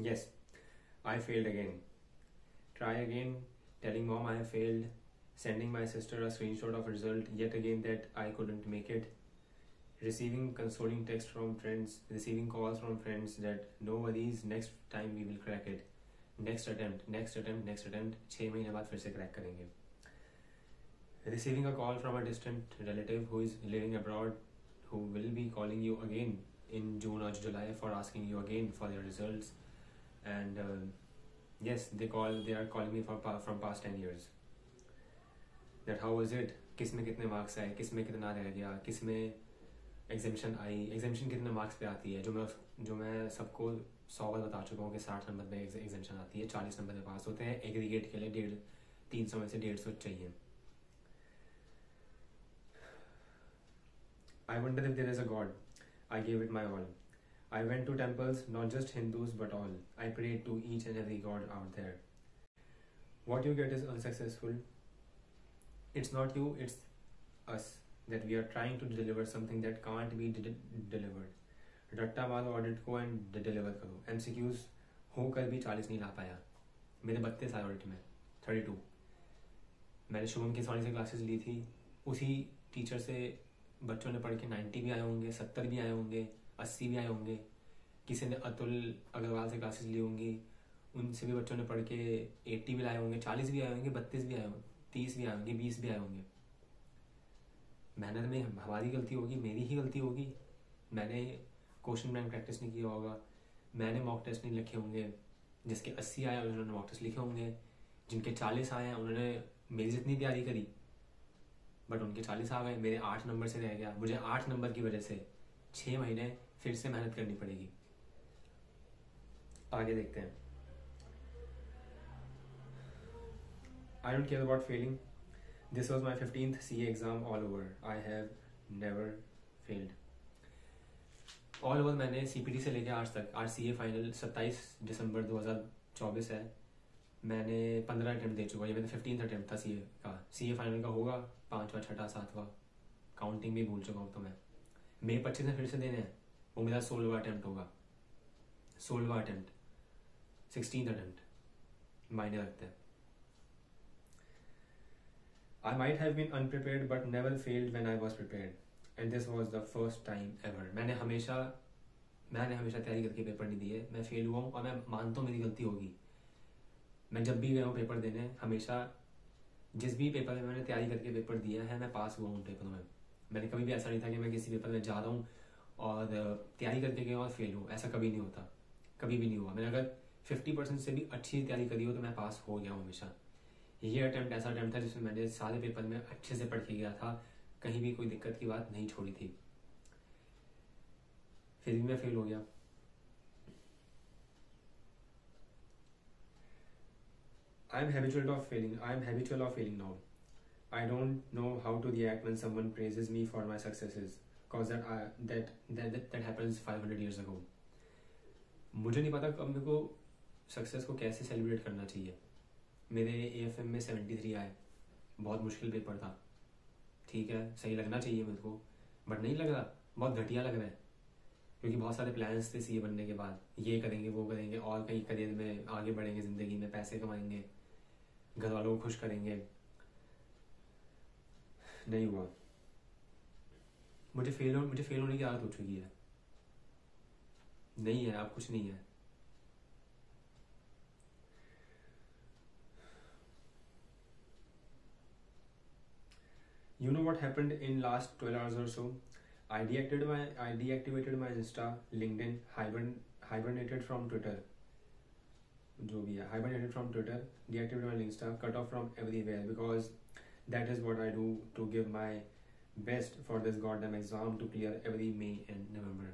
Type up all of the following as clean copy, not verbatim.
Yes, I failed again. Try again, telling mom I have failed, sending my sister a screenshot of result yet again that I couldn't make it, receiving consoling text from friends, receiving calls from friends that no worries, next time we will crack it. Next attempt, next attempt, next attempt, 6 महीने बाद फिर से crack करेंगे. Receiving a call from a distant relative who is living abroad, who will be calling you again in June or July for asking you again for your results. And yes, they are calling me from past 10 years. That how was it? किस में कितने marks आए, किस में कितना रह गया, किस में एग्जामिशन आई, एग्जामिशन कितने मार्क्स पे आती है. जो मैं सबको 100 बार बता चुका हूँ कि 60 नंबर पे एग्जामिशन आती है, 40 नंबर पे पास होते हैं. एग्रीगेट के लिए 300 में से 150 चाहिए. I wonder if there is a God. I gave it my all. I went to temples, not just Hindus but all. I prayed to each and every God out there. What you get is unsuccessful. It's not you, it's us. That we are trying to deliver something that can't be delivered. रट्टा मारो audit को and deliver करो. MCQs होकर भी 40 नहीं ला पाया. मेरे 32 आए ऑडिट में, 32. मैंने शुभम की सॉरी से क्लासेस ली थी. उसी टीचर से बच्चों ने पढ़ के 90 भी आए होंगे, 70 भी आए होंगे, 80 भी आए होंगे. किसी ने अतुल अग्रवाल से क्लासेस ली होंगी, उनसे भी बच्चों ने पढ़ के 80 भी लाए होंगे, 40 भी आए होंगे, 32 भी आए होंगे, 30 भी आए होंगे, 20 भी आए होंगे. मेहनत में हमारी गलती होगी, मेरी ही गलती होगी. मैंने क्वेश्चन बैंक प्रैक्टिस नहीं किया होगा, मैंने मॉक टेस्ट नहीं लिखे होंगे. जिसके 80 आए उन्होंने मॉक टेस्ट लिखे होंगे, जिनके 40 आए हैं उन्होंने मेरी जितनी तैयारी करी बट उनके 40 आ गए, मेरे 8 नंबर से रह गया. मुझे 8 नंबर की वजह से 6 महीने फिर से मेहनत करनी पड़ेगी. आगे देखते हैं. I don't care about failing. This was my 15th CA exam all over. I have never failed. All over मैंने CPT से लेकर आज तक, आज CA फाइनल 27 दिसंबर 2024 है. मैंने 15 अटेम्प्ट दे चुका. ये मेरा 15th अटेम्प्ट था CA का. CA फाइनल का होगा 5वां 6वां 7वां, काउंटिंग भी भूल चुका हूँ. तो मैं मई 25 में फिर से देने हैं. वो मेरा 16वां अटेम्प्ट होगा. 16वां अटेम्प्ट, 16th अटेम्प्ट मायने रखते हैं. I might have been unprepared but never failed when I was prepared. And this was the first time ever. मैंने हमेशा तैयारी करके पेपर नहीं दिए. मैं फेल हुआ हूँ और मैं मानता हूँ मेरी गलती होगी. मैं जब भी गया हूँ पेपर देने, हमेशा जिस भी पेपर में मैंने तैयारी करके पेपर दिया है मैं पास हुआ हूँ पेपरों में. मैंने कभी भी ऐसा नहीं था कि मैं किसी पेपर में जा रहा हूँ और तैयारी करके गया और फेल हूँ. ऐसा कभी नहीं होता, कभी भी नहीं हुआ. मैंने अगर 50% से भी अच्छी तैयारी करी हो तो मैं पास हो गया हूँ हमेशा. ये अटेम्प्ट ऐसा अटेम्प्ट था जिसमें मैंने सारे पेपर में अच्छे से पढ़ के गया था, कहीं भी कोई दिक्कत की बात नहीं छोड़ी थी. फिर भी मैं फेल हो गया. I am habitual of failing now. I don't know how to react when someone praises me for my successes, cause that happens 500 years ago. मुझे नहीं पता कब मेरे को सक्सेस को कैसे सेलिब्रेट करना चाहिए. मेरे AFM में 73 आए. बहुत मुश्किल पेपर था. ठीक है, सही लगना चाहिए मेरे को, बट नहीं लग रहा. बहुत घटिया लग रहा है क्योंकि बहुत सारे प्लान्स थे CA बनने के बाद. ये करेंगे, वो करेंगे, और कहीं करियर में आगे बढ़ेंगे, ज़िंदगी में पैसे कमाएंगे, घर वालों को खुश करेंगे. नहीं हुआ. मुझे फेल होने की आदत हो चुकी है. नहीं है, अब कुछ नहीं है. You know what happened in last 12 hours or so? I deactivated my Insta, LinkedIn, hibernated from Twitter. जो भी है, hibernated from Twitter, deactivated my Insta, cut off from everywhere because that is what I do to give my best for this goddamn exam to clear every May and November.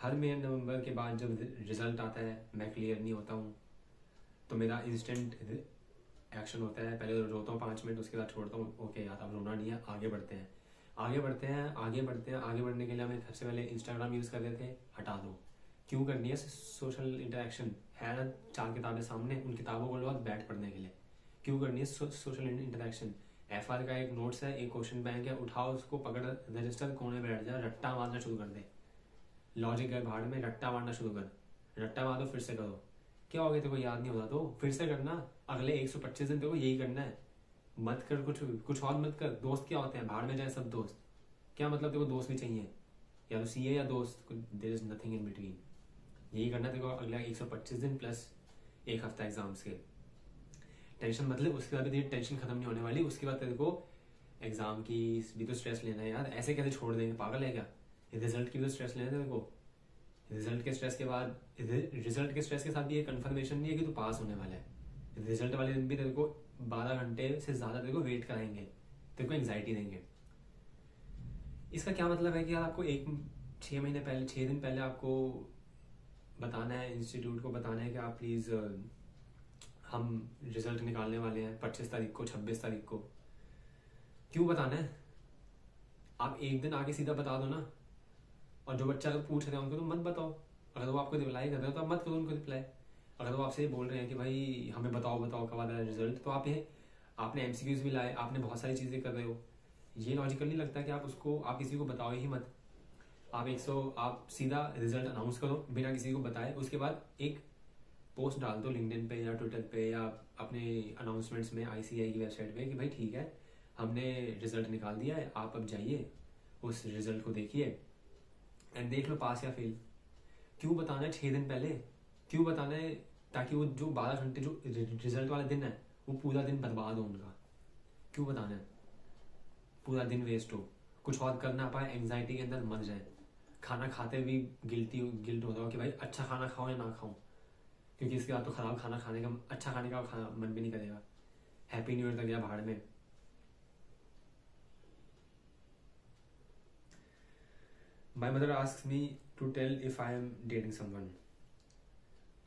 Her May and November के बाद जब result आता है मैं clear नहीं होता हूँ तो मेरा इंस्टेंट एक्शन होता है. पहले रोता हूँ 5 मिनट, उसके बाद छोड़ता हूँ. ओके यार, अब रोना नहीं है, आगे बढ़ते हैं. आगे बढ़ने के लिए हमें सबसे पहले इंस्टाग्राम यूज़ कर रहे थे, हटा दो. क्यों करनी है सोशल इंटरेक्शन? है ना 4 किताबें सामने, उन किताबों को लो बैठ पढ़ने के लिए. क्यों करनी है सोशल इंटरेक्शन? FR का एक नोट्स है, एक क्वेश्चन बैंक है, उठाओ उसको, पकड़ रजिस्टर कोने में बैठ जा, रट्टा मारना शुरू कर दे. लॉजिक है भाड़ में, रट्टा मारना शुरू कर. रट्टा मारो फिर से करो, क्या हो गया तेरे को याद नहीं होता तो फिर से करना, अगले 125 दिन तेरे को यही करना है, मत कर कुछ और मत कर। दोस्त क्या होते हैं, भाड़ में जाए सब दोस्त, क्या मतलब तेरे को दोस्त भी चाहिए, या तो सीए या दोस्त, there is nothing in between. यही करना तेरे को अगला 125 दिन प्लस एक हफ्ता एग्जाम्स के। टेंशन मतलब उसके बाद भी तेरी टेंशन खत्म नहीं होने वाली, उसके बाद तेरे को एग्जाम की भी तो स्ट्रेस लेना है यार, ऐसे कैसे छोड़ देंगे, पागल है क्या। रिजल्ट की भी तो स्ट्रेस लेना है तेरे को, रिजल्ट के स्ट्रेस के बाद, रिजल्ट के स्ट्रेस के साथ भी ये कंफर्मेशन नहीं है कि तू पास होने वाला है। रिजल्ट वाले दिन भी तेरे को 12 घंटे से ज्यादा तेरे को वेट कराएंगे, तेरे को एंग्जाइटी देंगे। इसका क्या मतलब है कि यार आपको 6 दिन पहले आपको बताना है, इंस्टीट्यूट को बताना है कि आप प्लीज हम रिजल्ट निकालने वाले हैं 25 तारीख को, 26 तारीख को। क्यों बताना है, आप एक दिन आगे सीधा बता दो ना। और जो बच्चा अगर पूछ रहे हैं उनको तो मत बताओ, अगर वो आपको रिप्लाई कर रहे हो तो आप मत करो उनको रिप्लाई। अगर वो आपसे बोल रहे हैं कि भाई हमें बताओ कब आ रहा है रिजल्ट, तो आपने एमसीक्यूज भी लाए, आपने बहुत सारी चीज़ें कर रहे हो, ये लॉजिकल नहीं लगता कि आप किसी को बताओ ही मत। आप सीधा रिजल्ट अनाउंस करो बिना किसी को बताए, उसके बाद एक पोस्ट डाल दो लिंक्डइन पे या ट्विटर पे या अपने अनाउंसमेंट्स में आईसीआई की वेबसाइट पे कि भाई ठीक है हमने रिजल्ट निकाल दिया है, आप अब जाइए उस रिजल्ट को देखिए एंड देख लो पास या फेल। क्यों बताना है 6 दिन पहले, क्यों बताना है, ताकि वो जो 12 घंटे जो रिजल्ट वाला दिन है वो पूरा दिन बर्बाद हो उनका। क्यों बताना है, पूरा दिन वेस्ट हो, कुछ और कर ना पाए, एंग्जाइटी के अंदर मर जाए, खाना खाते भी गिल्ट होता हो कि भाई अच्छा खाना खाओ या ना खाओ, क्योंकि इसके बाद तो खराब खाना खाने का, अच्छा खाने का मन भी नहीं करेगा। हैप्पी न्यू ईयर तक गया भाड़ में। My mother asks me to tell if I am dating someone.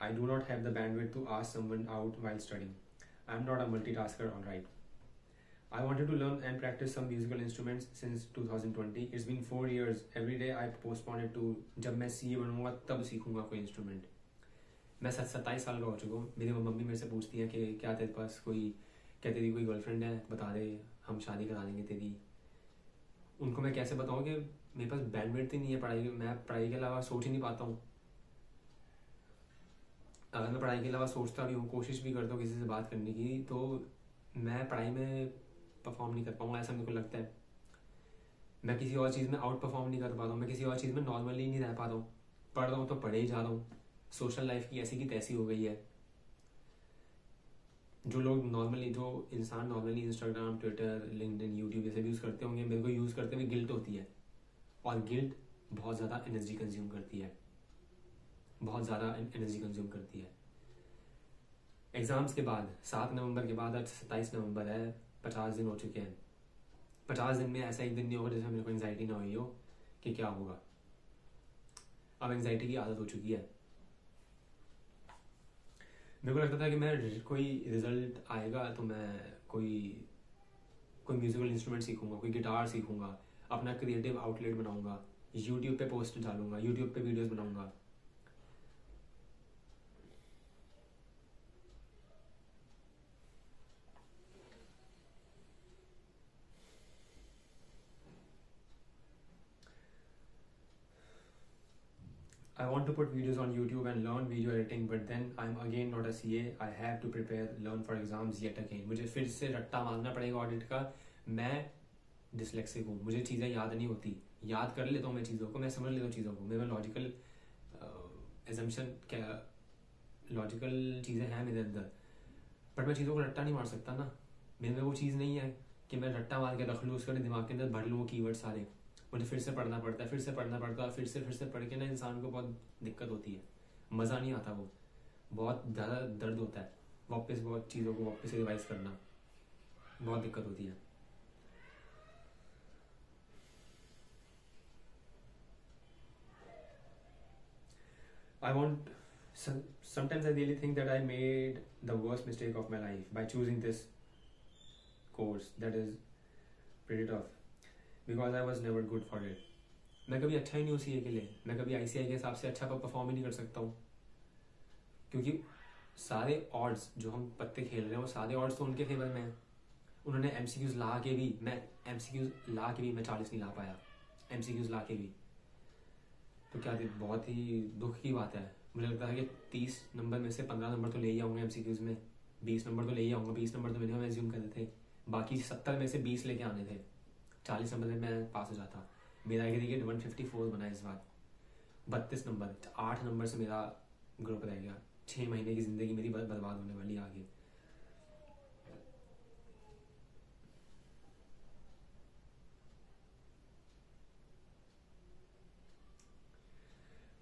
I do not have the bandwidth to ask someone out while studying. I am not a multitasker, alright. I wanted to learn and practice some musical instruments since 2020. It's been 4 years. Every day I postpone it to जब मैं CA बनूंगा तब सीखूंगा कोई instrument. मैं 27 साल का हो चुका हूँ। मेरी मम्मी मेरे से पूछती है कि क्या तेरे पास क्या तेरी कोई गर्लफ्रेंड है, बता दे, हम शादी करा देंगे तेरी। उनको मैं कैसे बताऊँ कि मेरे पास बैंडविड्थ ही नहीं है पढ़ाई, मैं पढ़ाई के अलावा सोच ही नहीं पाता हूँ। अगर मैं पढ़ाई के अलावा सोचता भी हूँ, कोशिश भी करता हूँ किसी से बात करने की, तो मैं पढ़ाई में परफॉर्म नहीं कर पाऊंगा, ऐसा मेरे को लगता है। मैं किसी और चीज़ में आउट परफॉर्म नहीं कर पाता हूँ, मैं किसी और चीज़ में नॉर्मली नहीं रह पाता हूँ। पढ़ रहा हूँ तो पढ़े ही जा रहा हूँ। सोशल लाइफ की ऐसी की तैसी हो गई है। जो इंसान normally Instagram, Twitter, LinkedIn, YouTube ये सब यूज़ करते होंगे, मेरे को यूज़ करते हुए गिल्ट होती है, और गिल्ट बहुत ज़्यादा एनर्जी कंज्यूम करती है, बहुत ज़्यादा एनर्जी कंज्यूम करती है। एग्ज़ाम्स के बाद 7 नवंबर के बाद आज 27 नवंबर है, 50 दिन हो चुके हैं। 50 दिन में ऐसा एक दिन नहीं होगा जिसमें मेरे को एंग्जाइटी ना हुई हो कि क्या होगा। अब एंग्जाइटी की आदत हो चुकी है। मेरे को लगता था कि मैं कोई रिजल्ट आएगा तो मैं कोई म्यूजिकल इंस्ट्रूमेंट सीखूंगा, कोई गिटार सीखूंगा, अपना क्रिएटिव आउटलेट बनाऊंगा, यूट्यूब पे पोस्ट डालूंगा, यूट्यूब पे वीडियोस बनाऊंगा। I want to put videos on YouTube and learn video editing, but then I'm again not a CA. I have to prepare, learn for exams yet again. मुझे फिर से रट्टा मारना पड़ेगा ऑडिट का। मैं डिसलेक्सिक हूँ, मुझे चीज़ें याद नहीं होती। याद कर लेता हूँ मैं चीज़ों को, मैं समझ लेता हूँ चीज़ों को, मेरे लॉजिकल एजम्पशन क्या, लॉजिकल चीज़ें हैं मेरे अंदर, बट मैं चीज़ों को रट्टा नहीं मार सकता ना। मेरे में वो चीज़ नहीं है कि मैं रट्टा मार के रख लूँ, उसके दिमाग के अंदर भर लूँ वो कीवर्ड सारे। मुझे फिर से पढ़ना पड़ता है, फिर से पढ़ के ना इंसान को बहुत दिक्कत होती है, मज़ा नहीं आता, वो बहुत ज़्यादा दर्द होता है। बहुत चीज़ों को वापस रिवाइज करना बहुत दिक्कत होती है। Sometimes I really think that I made the worst mistake of my life by choosing this course that is pretty tough because I was never good for it. मैं कभी अच्छा ही नहीं हूँ सीए के लिए, मैं कभी आईसीआई के हिसाब से अच्छा परफॉर्म ही नहीं कर सकता हूँ, क्योंकि सारे ऑड्स जो हम पत्ते खेल रहे हैं वो सारे ऑड्स तो उनके फेवर में हैं। उन्होंने एमसीक्यूज ला के भी मैं 40 नहीं ला पाया, एमसीक्यूज ला के भी। तो क्या बहुत ही दुख की बात है। मुझे लगता है कि 30 नंबर में से 15 नंबर तो ले ही आऊँगा MCQs में, 20 नंबर तो ले ही आऊँगा, 20 नंबर तो मिनिमम एज्यूम करते थे, बाकी 70 में से 20 लेके आने थे, 40 नंबर में मैं पास हो जाता। मेरा एग्रीगेट 154 बना इस बार, 32 नंबर, 8 नंबर से मेरा ग्रुप रह गया। 6 महीने की ज़िंदगी मेरी बर्बाद होने वाली आगे।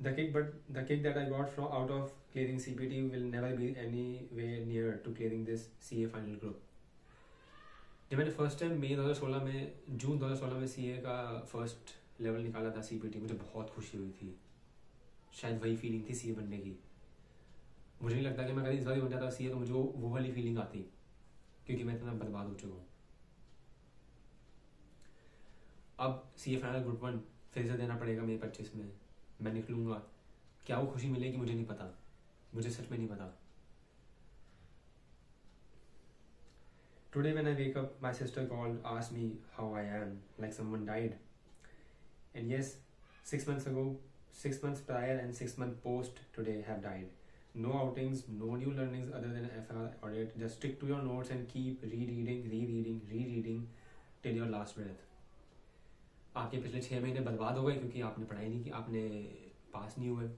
The kick that I got from out of clearing CPT will never be anywhere near to clearing this CA final group. जब मैंने फर्स्ट टाइम जून 2016 में CA का फर्स्ट लेवल निकाला था CPT, मुझे बहुत खुशी हुई थी। शायद वही फीलिंग थी CA बनने की। मुझे नहीं लगता कि मैं अगर इस बार बन जाता CA तो मुझे वो वाली फीलिंग आती, क्योंकि मैं इतना बर्बाद हो चुका हूँ। अब CA फाइनल ग्रुप 1 फिर से देना पड़ेगा मई 25 में। मैं निकलूंगा, क्या वो खुशी मिलेगी मुझे नहीं पता, मुझे सच में नहीं पता। Today when I wake up, my sister called, asked me how I am, like someone died. And yes, 6 months ago, 6 months prior and 6 months post today have died. No outings, no new learnings other than FR audit. Just stick to your notes and keep rereading till your last breath. आपके पिछले 6 महीने बर्बाद हो गए क्योंकि आपने पढ़ाई नहीं की, आपने पास नहीं हुए,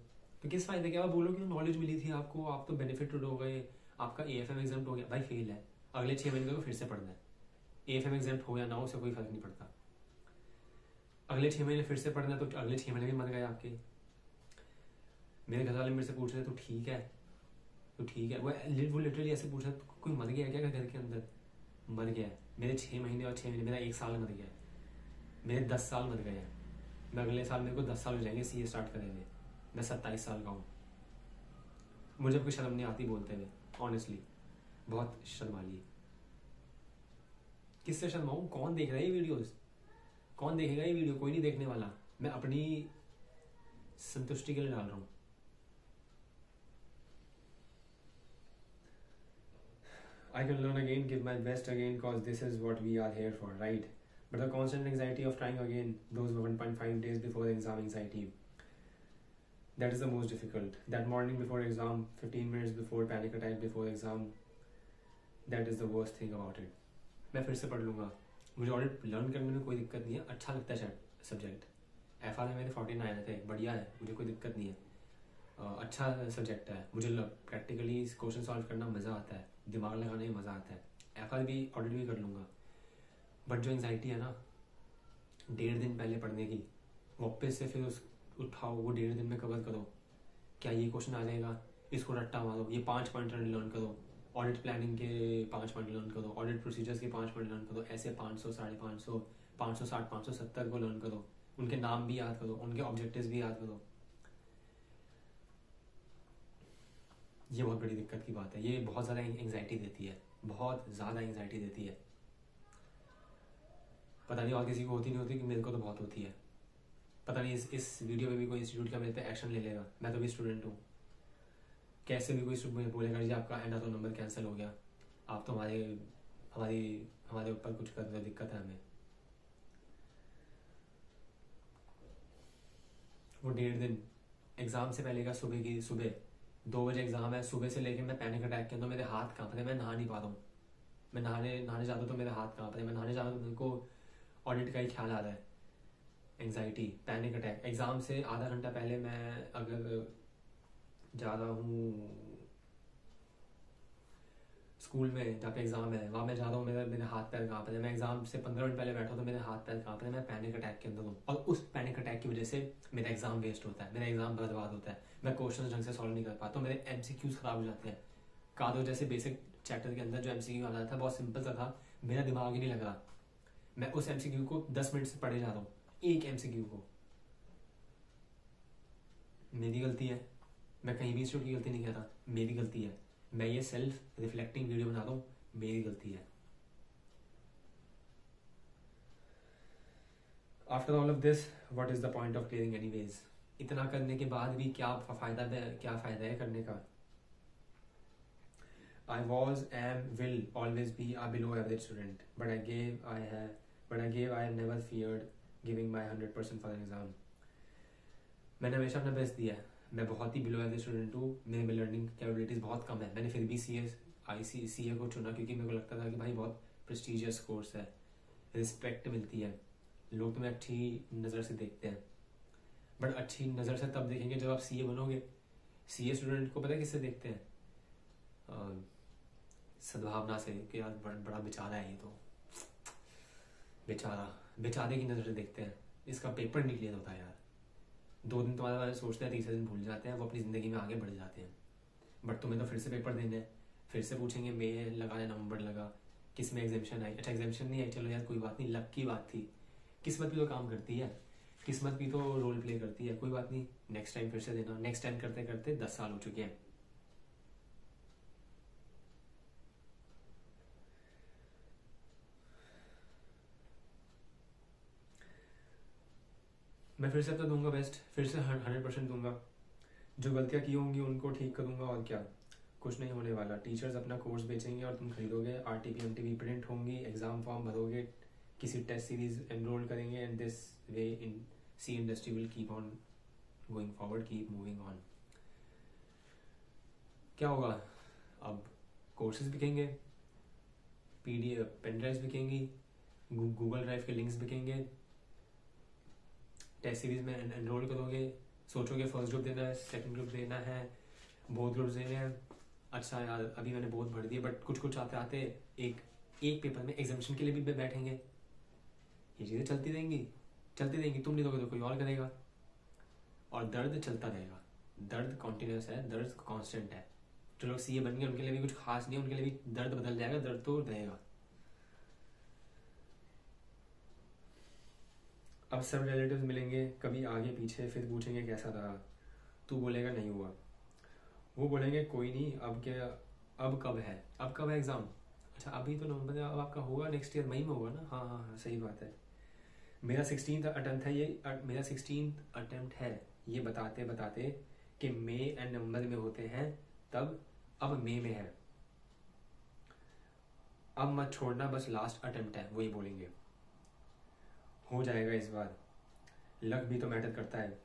तो किस फायदे क्या? आप बोलो कि नॉलेज मिली थी आपको, आप तो बेनिफिटेड हो गए, आपका AFM एग्जाम हो गया, भाई फेल है, अगले 6 महीने को फिर से पढ़ना है। AFM एग्जाम हो या ना हो, उससे कोई फर्क नहीं पड़ता। अगले 6 महीने फिर से पढ़ना, तो अगले 6 महीने भी मर गए आपके। मेरे घर वाले मेरे से पूछ रहे तो ठीक है, वो लिटरली ऐसे पूछ रहे कोई मर गया क्या घर के अंदर? मर गया। मेरे 6 महीने और 6 महीने, मेरा 1 साल मर गया, मेरे 10 साल मर गए। मैं अगले साल, मेरे को 10 साल हो जाएंगे CA स्टार्ट करेंगे, मैं 27 साल का हूँ। मुझे कोई शर्म नहीं आती बोलते हुए, ऑनेस्टली बहुत शर्म आ रही है। किससे शर्माऊँ? कौन देख रहा है ये वीडियोस? कौन देखेगा ये वीडियो? कोई नहीं देखने वाला। मैं अपनी संतुष्टि के लिए डाल रहा हूँ। I can learn again, give my best again, cause this is what we are here for, right? But the constant anxiety of trying again, those 1.5 days before the exam anxiety, that is the most difficult. That morning before exam, 15 minutes before panic attack before exam, that is the worst thing about it. मैं फिर से पढ़ लूँगा, मुझे audit learn करने में कोई दिक्कत नहीं है, अच्छा लगता है सब्जेक्ट। FR में मेरे 14 आए थे, बढ़िया है, मुझे कोई दिक्कत नहीं है, अच्छा सब्जेक्ट है, मुझे प्रैक्टिकली क्वेश्चन सॉल्व करना मज़ा आता है, दिमाग लगाने में मज़ा आता है। FR भी ऑडिट भी कर लूँगा। बट जो एंग्जाइटी है ना 1.5 दिन पहले पढ़ने की, वापस से फिर उठाओ, वो 1.5 दिन में कवर करो, क्या ये क्वेश्चन आ जाएगा, इसको रट्टा मारो, ये 5 पॉइंट लर्न करो, ऑडिट प्लानिंग के 5 पॉइंट लर्न करो, ऑडिट प्रोसीजर्स के 5 पॉइंट लर्न करो, ऐसे 500, 550, 560, 570 को लर्न करो, उनके नाम भी याद करो, उनके ऑब्जेक्टिव्स भी याद करो। ये बहुत बड़ी दिक्कत की बात है, ये बहुत ज़्यादा एंग्जाइटी देती है, बहुत ज़्यादा एंग्जाइटी देती है। पता नहीं और किसी को होती नहीं होती, कि मेरे को तो बहुत होती है। पता नहीं इस वीडियो में भी कोई इंस्टीट्यूट का मेरे पे एक्शन ले लेगा, मैं तो भी स्टूडेंट हूँ, कैसे भी कोई बोलेगा जी आपका एंड तो नंबर कैंसिल हो गया, आप तो हमारे ऊपर कुछ कर रहे हो, दिक्कत है हमें। वो 1.5 दिन एग्ज़ाम से पहले का, सुबह 2 बजे एग्ज़ाम है, सुबह से लेके मैं पैनिक अटैक के अंदर, मेरे हाथ कांप रहे, मैं नहा नहीं पा रहा हूँ। मैं नहाने जाता तो मेरे हाथ कांप रहे, मैं नहाने जाता तो मेरे को ऑडिट का ही ख्याल आ रहा है। Anxiety, panic attack. एग्ज़ाम से आधा घंटा पहले मैं अगर जा रहा हूँ स्कूल में जहाँ पे एग्ज़ाम है, वहाँ मैं जा रहा हूँ, मेरे हाथ पैर काँप रहे हैं। मैं एग्ज़ाम से 15 मिनट पहले बैठा तो मेरे हाथ पैर काँप रहे हैं, मैं पैनिक अटैक के अंदर हूँ, और उस पैनिक अटैक की वजह से मेरा एग्ज़ाम वेस्ट होता है, मेरा एग्ज़ाम बर्बाद होता है, मैं क्वेश्चन ढंग से सॉल्व नहीं कर पाता, मेरे MCQs ख़राब हो जाते हैं। कादो जैसे बेसिक चैप्टर के अंदर जो MCQ आना था बहुत सिंपल सा था, मेरा दिमाग ही नहीं लग रहा, मैं उस MCQ को 10 मिनट से पढ़े जा रहा हूँ, एक MCQ को। मेरी गलती है, मैं कहीं भी इंस्टीट्यूट की गलती नहीं कहता, मेरी गलती है, मैं ये सेल्फ रिफ्लेक्टिंग वीडियो बना रहा हूँ, मेरी गलती है। After all of this, what is the point of clearing anyways? इतना करने के बाद भी क्या फायदा है करने का? I was, am, will always be a below average student, but I have never feared giving my 100% for an exam. मैंने हमेशा अपना बेस्ट दिया है, मैं बहुत ही बिलो एवरेज स्टूडेंट हूँ, मेरे में लर्निंग कैपेबिलिटीज़ बहुत कम है। मैंने फिर भी CA को चुना क्योंकि मेरे को लगता था कि भाई बहुत प्रेस्टिजियस कोर्स है, रिस्पेक्ट मिलती है, लोग तुम्हें अच्छी नज़र से देखते हैं। बट अच्छी नज़र से तब देखेंगे जब आप CA बनोगे। CA स्टूडेंट को पता है किससे देखते हैं? सद्भावना से, कि यार बड़ा बेचारा है ये तो, बेचारे की नज़र से देखते हैं। इसका पेपर नहीं क्लियर होता यार, 2 दिन तुम्हारे बारे में सोचते हैं, तीसरे दिन भूल जाते हैं, वो अपनी ज़िंदगी में आगे बढ़ जाते हैं। बट तुम्हें तो फिर से पेपर देने हैं, फिर से पूछेंगे मे लगा या नवंबर लगा, किस में एग्जामेशन आई? अच्छा एग्जामेशन नहीं आई, चलो यार कोई बात नहीं, लक की बात थी। किस्मत भी तो काम करती है, किस्मत भी तो रोल प्ले करती है, कोई बात नहीं, नेक्स्ट टाइम फिर से देना। नेक्स्ट टाइम करते करते 10 साल हो चुके हैं। मैं फिर से तो दूंगा बेस्ट, फिर से 100% दूंगा। जो गलतियाँ की होंगी उनको ठीक करूँगा, और क्या, कुछ नहीं होने वाला। टीचर्स अपना कोर्स बेचेंगे और तुम खरीदोगे, RTP MTP प्रिंट होंगी, एग्जाम फॉर्म भरोगे, किसी टेस्ट सीरीज एनरोल करेंगे, and this way in C industry will keep on going forward, keep moving on. क्या होगा अब? कोर्सेज बिकेंगे, PDF पेन ड्राइव्स बिकेंगी, गूगल ड्राइव के लिंक्स बिकेंगे, टेस्ट सीरीज में एनरोल करोगे, सोचोगे फर्स्ट ग्रुप देना है, सेकंड ग्रुप देना है, बोथ ग्रुप देने हैं। अच्छा यार अभी मैंने बहुत भर दिए, बट कुछ आते आते एक पेपर में एग्जामिशन के लिए भी बैठेंगे। ये चीज़ें चलती रहेंगी। तुम नहीं दोगे तो कोई और करेगा, और दर्द चलता रहेगा। दर्द कॉन्टिन्यूस है, दर्द कॉन्स्टेंट है। जो लोग CA बन गए उनके लिए भी कुछ खास नहीं है, उनके लिए भी दर्द बदल जाएगा, दर्द तो रहेगा। अब सब रिलेटिव्स मिलेंगे कभी आगे पीछे, फिर पूछेंगे कैसा रहा, तू बोलेगा नहीं हुआ, वो बोलेंगे कोई नहीं, अब कब है एग्ज़ाम? अच्छा अभी तो नवंबर में, अब आपका होगा नेक्स्ट ईयर मई में होगा ना? हाँ सही बात है। मेरा 16th अटेम्प्ट है ये बताते कि मई एंड नवंबर में होते हैं, तब अब मई में है, अब मत छोड़ना, बस लास्ट अटेम्प्ट है, वही बोलेंगे। हो जाएगा इस बार। लक भी तो मैटर करता है।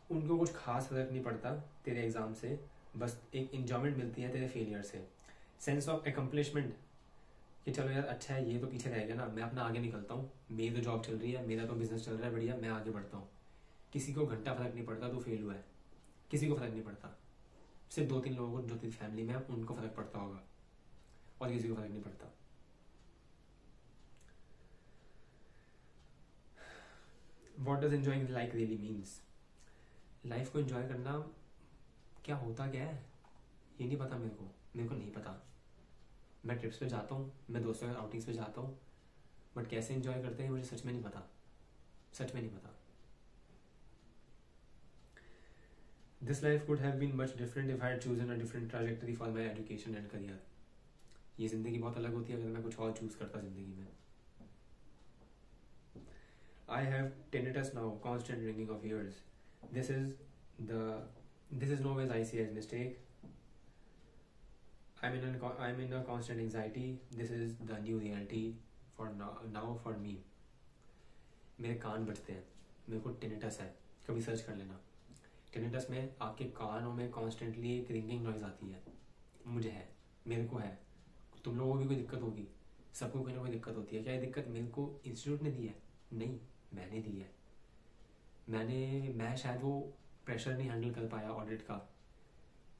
उनको कुछ खास फर्क नहीं पड़ता तेरे एग्जाम से, बस एक इंजॉयमेंट मिलती है तेरे फेलियर से, सेंस ऑफ एकम्प्लिशमेंट, कि चलो यार अच्छा है, ये तो पीछे रह गया ना, मैं अपना आगे निकलता हूँ, मेरी तो जॉब चल रही है, मेरा तो बिजनेस चल रहा है बढ़िया, मैं आगे बढ़ता हूँ। किसी को घंटा फर्क नहीं पड़ता तू फेल हुआ है, किसी को फर्क नहीं पड़ता। सिर्फ 2-3 लोगों को जो तेरी फैमिली में है उनको फर्क पड़ता होगा, और किसी को फर्क नहीं पड़ता। What does enjoying life really means? Life को एंजॉय करना क्या होता क्या है ये नहीं पता मेरे को नहीं पता। मैं ट्रिप्स पे जाता हूँ, मैं दोस्तों के आउटिंग्स पे जाता हूँ, बट कैसे एंजॉय करते हैं मुझे सच में नहीं पता। This life could have been much different if I had chosen a different trajectory for my education and career. ये जिंदगी बहुत अलग होती है अगर मैं कुछ और चूज करता जिंदगी में। I have tinnitus now, constant ringing of ears. This is no ways I see as mistake. I'm in a constant anxiety. This is the new reality for now for me. मेरे कान बजते हैं, मेरे को tinnitus है, कभी search कर लेना। tinnitus में आपके कानों में कॉन्स्टेंटली एक रिंगिंग नॉइज आती है। मुझे है, मेरे को है, तुम लोगों को भी कोई दिक्कत होगी, सबको कोई ना कोई दिक्कत होती है। क्या ये दिक्कत मेरे को इंस्टीट्यूट ने दी है? नहीं, मैंने दी है। मैं शायद वो प्रेशर नहीं हैंडल कर पाया ऑडिट का,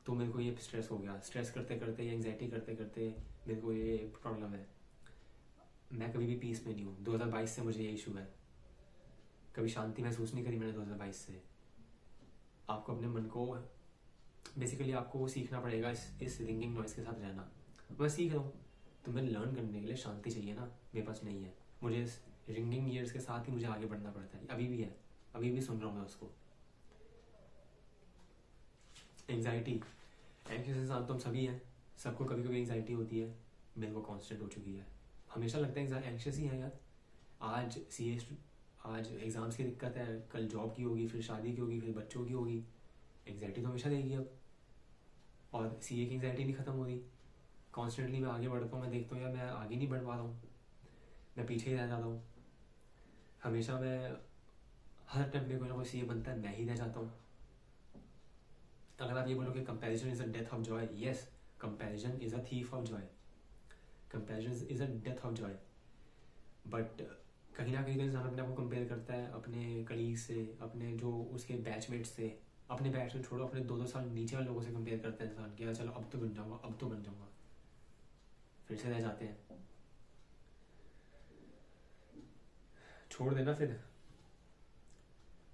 तो मेरे को ये स्ट्रेस हो गया। स्ट्रेस करते करते या एंग्जाइटी करते करते मेरे को ये प्रॉब्लम है। मैं कभी भी पीस में नहीं हूँ। 2022 से मुझे ये इशू है, कभी शांति महसूस नहीं करी मैंने 2022 से। आपको अपने मन को बेसिकली आपको सीखना पड़ेगा इस रिंगिंग नॉइज के साथ रहना। मैं सीख रहा हूँ, तो मैं लर्न करने के लिए शांति चाहिए ना, मेरे पास नहीं है। मुझे इस रिंगिंग ईयर्स के साथ ही मुझे आगे बढ़ना पड़ता है। अभी भी है, अभी भी सुन रहा हूँ मैं उसको। एंग्जाइटी, एंग्शियस इंसान तो हम सभी हैं, सबको कभी कभी एंग्जाइटी होती है। मेरे को कांस्टेंट हो चुकी है। हमेशा लगता है एंग्शियस ही है यार। आज एग्जाम्स की दिक्कत है, कल जॉब की होगी, फिर शादी की होगी, फिर बच्चों की होगी। एंग्जाइटी तो हमेशा रहेगी अब। और CA की एंग्जाइटी नहीं खत्म हो रही। कॉन्स्टेंटली मैं आगे बढ़ता हूँ, मैं देखता हूँ यार मैं आगे नहीं बढ़ पा रहा हूँ, मैं पीछे ही रह जाता हूँ। हमेशा मैं हर टाइम पे कोई ना कोई CA बनता है, मैं ही रह जाता हूँ। अगर आप ये बोलो कि comparison is a death of Joy, yes, comparison is a thief of Joy, comparison is a death of Joy. But कहीं ना कहीं तो इंसान अपने आप को कंपेयर करता है अपने कलीग से, अपने जो उसके बैचमेट से, अपने बैचमेट छोड़ो, अपने 2-2 साल नीचे वाले लोगों से कंपेयर करता है इंसान कि चलो अब तो बन जाऊंगा, अब तो बन जाऊंगा, फिर से रह जाते हैं। छोड़ देना फिर।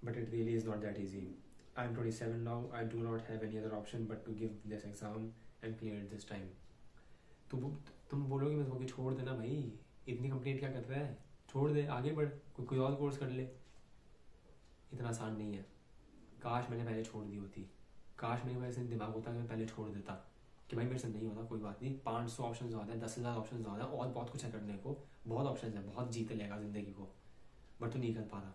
But it really is not that easy. I am 27 now, I do not have any other option but to give this exam and clear this time. तो तुम बोलोगे मैं तुम्हें छोड़ देना भाई, इतनी कंप्लीट क्या कर रहा है, छोड़ दे, आगे बढ़, कोई और कोर्स कर ले। इतना आसान नहीं है। काश मैंने पहले छोड़ दी होती, काश मेरे पास दिमाग होता कि मैं पहले छोड़ देता कि भाई मेरे से नहीं होता, कोई बात नहीं, 500 ऑप्शन ज़्यादा है, 10,000 ऑप्शन ज़्यादा है, और बहुत कुछ है करने को, बहुत ऑप्शन है, बहुत जीत लेगा ज़िंदगी को, बट तो नहीं कर पा रहा।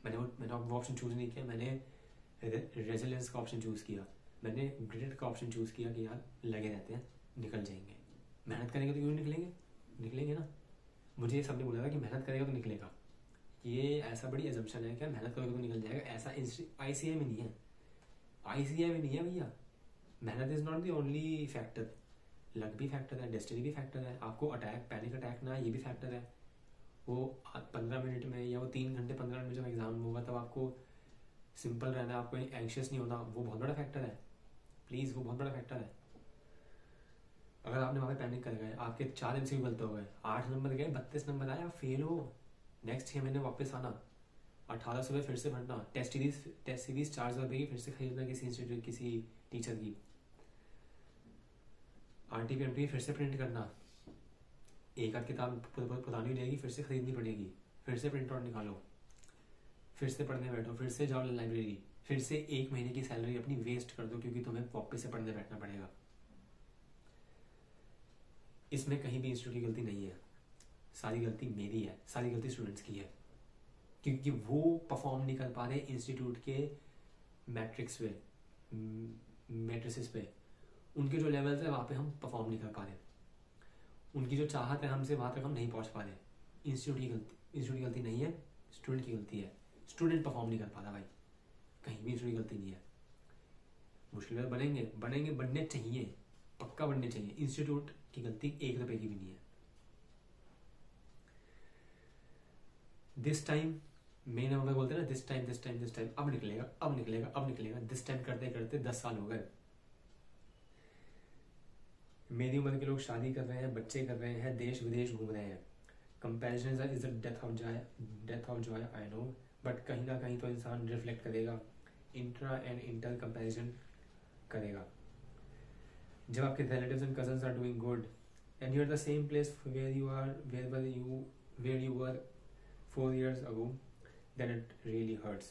मैंने वो ऑप्शन चूज़ नहीं किया, मैंने रेजिलियंस का ऑप्शन चूज़ किया, मैंने ग्रेट का ऑप्शन चूज़ किया कि यार लगे रहते हैं, निकल जाएंगे, मेहनत करेंगे तो क्यों निकलेंगे, निकलेंगे ना। मुझे सबने बोला था कि मेहनत करेगा तो निकलेगा, ये ऐसा बड़ी एजम्पशन है क्या, मेहनत करोगे तो निकल जाएगा, ऐसा ICI में नहीं है, ICI में नहीं है भैया। मेहनत is not the only factor, luck भी फैक्टर है, डेस्टिनी भी फैक्टर है, आपको अटैक, पैनिक अटैक ना, ये भी फैक्टर है। वो 15 मिनट में या वो 3 घंटे 15 मिनट में जब एग्जाम होगा तब आपको सिंपल रहना है, आपको एंग्शियस नहीं होना, वो बहुत बड़ा फैक्टर है, प्लीज़, वो बहुत बड़ा फैक्टर है। अगर आपने वहाँ पे पैनिक कर गए, आपके 4 MCQ गलत हो गए, 8 नंबर गए, 32 नंबर आए, आप फेल हो, नेक्स्ट 6 महीने वापस आना, 1800 रुपये फिर से भरना, टेस्ट सीरीज 400 रुपये की फिर से खरीदना किसी इंस्टीट्यूट, किसी टीचर की, RTPMT फिर से प्रिंट करना, एक आध किताब पुरानी हो जाएगी, फिर से खरीदनी पड़ेगी, फिर से प्रिंट आउट निकालो, फिर से पढ़ने बैठो, फिर से जाओ लाइब्रेरी, फिर से 1 महीने की सैलरी अपनी वेस्ट कर दो क्योंकि तुम्हें वापस से पढ़ने बैठना पड़ेगा। इसमें कहीं भी इंस्टीट्यूट की गलती नहीं है, सारी गलती मेरी है, सारी गलती स्टूडेंट्स की है, क्योंकि वो परफॉर्म नहीं कर पा रहे इंस्टीट्यूट के मैट्रिक्स पे, मैट्रिसेस पे, उनके जो लेवल्स है वहाँ पे हम परफॉर्म नहीं कर पा रहे, उनकी जो चाहत है हमसे वहाँ तक हम नहीं पहुँच पा रहे। इंस्टीट्यूट की गलती नहीं है, स्टूडेंट की गलती है, स्टूडेंट परफॉर्म नहीं कर पा रहा भाई, कहीं भी इंस्टीट्यूट की गलती नहीं है। मुश्किल बनेंगे, बनने चाहिए, पक्का बनने चाहिए, इंस्टीट्यूट की गलती 1 रुपए की भी नहीं है। दिस टाइम, मेन हम बोलते हैं ना, दिस टाइम, अब निकलेगा, दिस टाइम करते करते 10 साल हो गए। मेरी उम्र के लोग शादी कर रहे हैं, बच्चे कर रहे हैं, देश विदेश घूम रहे हैं। Comparison is the death of Joy, I know, but कहीं ना कहीं तो इंसान रिफ्लेक्ट करेगा, इंट्रा एंड इंटर कंपैरिजन करेगा। जब आपके relatives and cousins are doing good and you are the same place where you were 4 years ago, then it really hurts.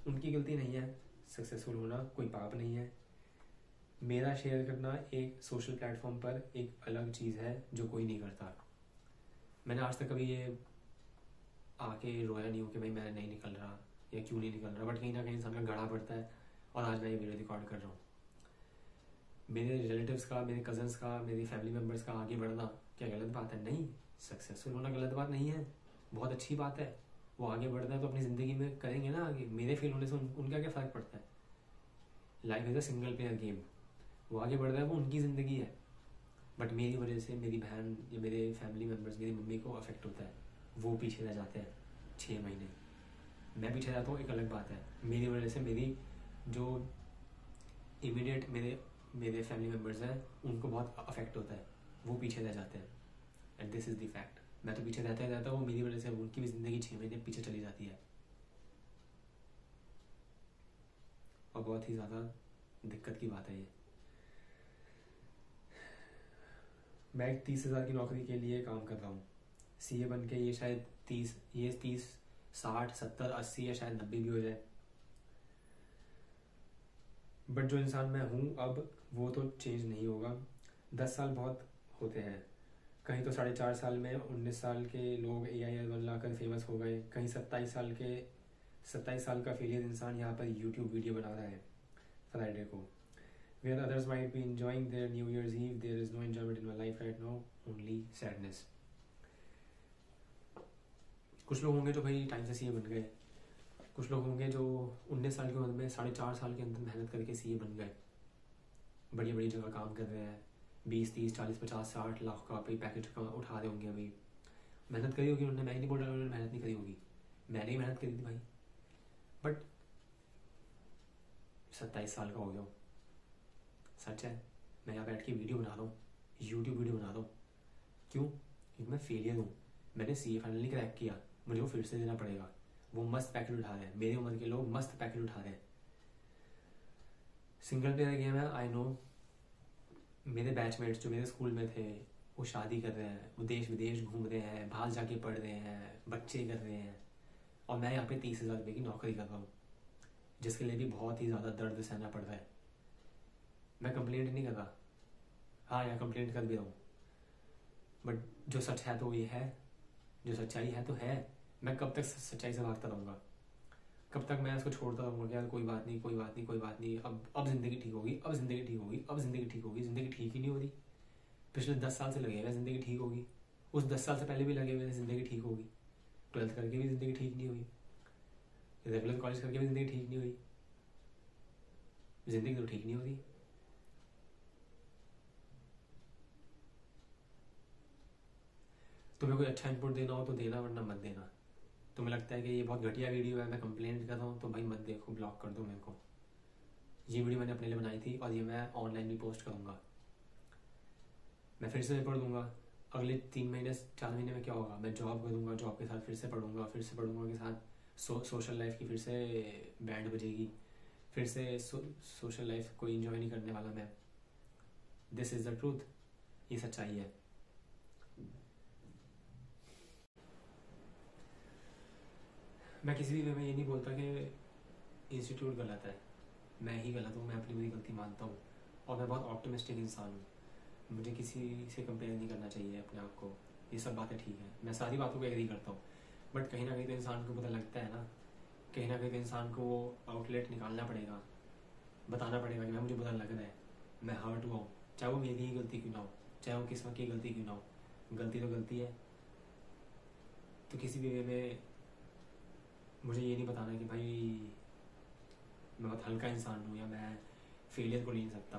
उनकी गलती नहीं है, सक्सेसफुल होना कोई पाप नहीं है। मेरा शेयर करना एक सोशल प्लेटफॉर्म पर एक अलग चीज़ है जो कोई नहीं करता। मैंने आज तक कभी ये आके रोया नहीं हूँ कि भाई मैं नहीं निकल रहा या क्यों नहीं निकल रहा, बट कहीं ना कहीं इंसान का गड़ा पड़ता है, और आज मैं ये वीडियो रिकॉर्ड कर रहा हूँ। मेरे रिलेटिव्स का, मेरे कजन्स का, मेरी फैमिली मेम्बर्स का आगे बढ़ना क्या गलत बात है? नहीं, सक्सेसफुल होना गलत बात नहीं है, बहुत अच्छी बात है। वो आगे बढ़ना है तो अपनी ज़िंदगी में करेंगे ना आगे, मेरे फेल होने से उनका क्या फ़र्क पड़ता है? Life is a single player game, वो आगे बढ़ रहा है, वो उनकी ज़िंदगी है, बट मेरी वजह से मेरी बहन या मेरे फैमिली मेम्बर्स, मेरी मम्मी को अफेक्ट होता है, वो पीछे रह जाते हैं 6 महीने, मैं पीछे रहता हूँ, एक अलग बात है। मेरी वजह से मेरी जो इमीडिएट मेरे फैमिली मेम्बर्स हैं उनको बहुत अफेक्ट होता है, वो पीछे रह जाते हैं, and this is the fact. मैं तो पीछे रहता ही रहता हूँ, मेरी वजह से उनकी भी ज़िंदगी 6 महीने पीछे चली जाती है, और बहुत ही ज़्यादा दिक्कत की बात है ये। मैं एक 30,000 की नौकरी के लिए काम कर रहा हूँ, CA बन के ये शायद 30, 60, 70, 80 या शायद 90 भी हो जाए, बट जो इंसान मैं हूँ अब वो तो चेंज नहीं होगा। 10 साल बहुत होते हैं, कहीं तो 4.5 साल में 19 साल के लोग AIR बनाकर फेमस हो गए, कहीं 27 साल का फेलियर इंसान यहाँ पर YouTube वीडियो बना रहा है फ्राइडे को। Where others might be enjoying their New Year's Eve, there is no enjoyment in my life right now, only sadness. कुछ लोग होंगे जो भाई टाइम से CA बन गए, कुछ लोग होंगे जो 19 साल की उम्र में 4.5 साल के अंदर मेहनत करके सीए बन गए, बड़ी बड़ी जगह काम कर रहे हैं, 20, 30, 40, 50, 60 लाख का पे पैकेज उठा रहे होंगे। अभी मेहनत करी होगी उन्होंने, मैं नहीं बोल रहा उन्होंने मेहनत नहीं करी होगी, मैंने ही मेहनत करी थी भाई। बट 27 साल का हो गया हूँ, सच है। मैं यहाँ बैठ के वीडियो बना रहा हूँ, यूट्यूब वीडियो बना रहा हूँ, क्यों? क्योंकि मैं फेलियर हूँ। मैंने सीए फाइनली क्रैक किया, मुझे वो फिर से देना पड़ेगा। वो मस्त पैकेट उठा रहे हैं, मेरी उम्र के लोग मस्त पैकेट उठा रहे हैं। सिंगल प्लेयर गेम है, आई नो। मेरे बैचमेट्स जो मेरे स्कूल में थे वो शादी कर रहे हैं, वो देश विदेश घूम रहे हैं, बाहर जाके पढ़ रहे हैं, बच्चे कर रहे हैं, और मैं यहाँ पे 30,000 रुपये की नौकरी कर रहा हूँ, जिसके लिए भी बहुत ही ज़्यादा दर्द सहना पड़ रहा है। मैं कंप्लेंट नहीं कर रहा, हाँ या कंप्लेंट कर भी रहा हूँ, बट जो सच है तो ये है, जो सच्चाई है तो है। मैं कब तक सच्चाई से भागता रहूँगा? कब तक मैं इसको छोड़ता रहूँगा कि यार कोई बात नहीं, कोई बात नहीं, कोई बात नहीं, अब ज़िंदगी ठीक होगी, अब ज़िंदगी ठीक होगी, अब ज़िंदगी ठीक होगी। ज़िंदगी ठीक ही नहीं हो रही। पिछले 10 साल से लगे हुए ज़िंदगी ठीक होगी, उस 10 साल से पहले भी लगे हुए ज़िंदगी ठीक होगी, 12th करके भी ज़िंदगी ठीक नहीं हुई, रेगुलर कॉलेज करके भी ज़िंदगी ठीक नहीं हुई। ज़िंदगी तो ठीक नहीं हो रही। तुम्हें कोई अच्छा इनपुट देना हो तो देना, वरना मत देना। तुम्हें लगता है कि ये बहुत घटिया वीडियो है, मैं कंप्लेंट कर रहा हूँ, तो भाई मत देखो, ब्लॉक कर दो मेरे को। ये वीडियो मैंने अपने लिए बनाई थी और ये मैं ऑनलाइन भी पोस्ट करूँगा। मैं फिर से पेपर दूंगा अगले 3 महीने 4 महीने में। क्या होगा? मैं जॉब करूँगा, जॉब के साथ फिर से पढ़ूंगा, फिर से पढ़ूंगा के साथ सोशल लाइफ की फिर से बैंड बजेगी, फिर से सोशल लाइफ को एंजॉय नहीं करने वाला मैं। दिस इज़ द ट्रूथ, ये सच्चाई है। मैं किसी भी वे में ये नहीं बोलता कि इंस्टीट्यूट गलत है, मैं ही गलत हूँ, मैं अपनी बुरी गलती मानता हूँ, और मैं बहुत ऑप्टिमिस्टिक इंसान हूँ। मुझे किसी से कंपेयर नहीं करना चाहिए अपने आप को, ये सब बातें ठीक है, मैं सारी बातों को एग्री करता हूँ। बट कहीं ना कहीं तो इंसान को पता लगता है ना, कहीं ना कहीं तो इंसान को वो आउटलेट निकालना पड़ेगा, बताना पड़ेगा कि भाई मुझे पता लग रहा है, मैं हर्ट हुआ हूँ, चाहे वो मेरी ही गलती क्यों ना हो, चाहे वो किस्मत की गलती क्यों ना हो, गलती तो गलती है। तो किसी भी वे में मुझे ये नहीं बताना कि भाई मैं बहुत हल्का इंसान हूँ या मैं फेलियर को ले नहीं सकता।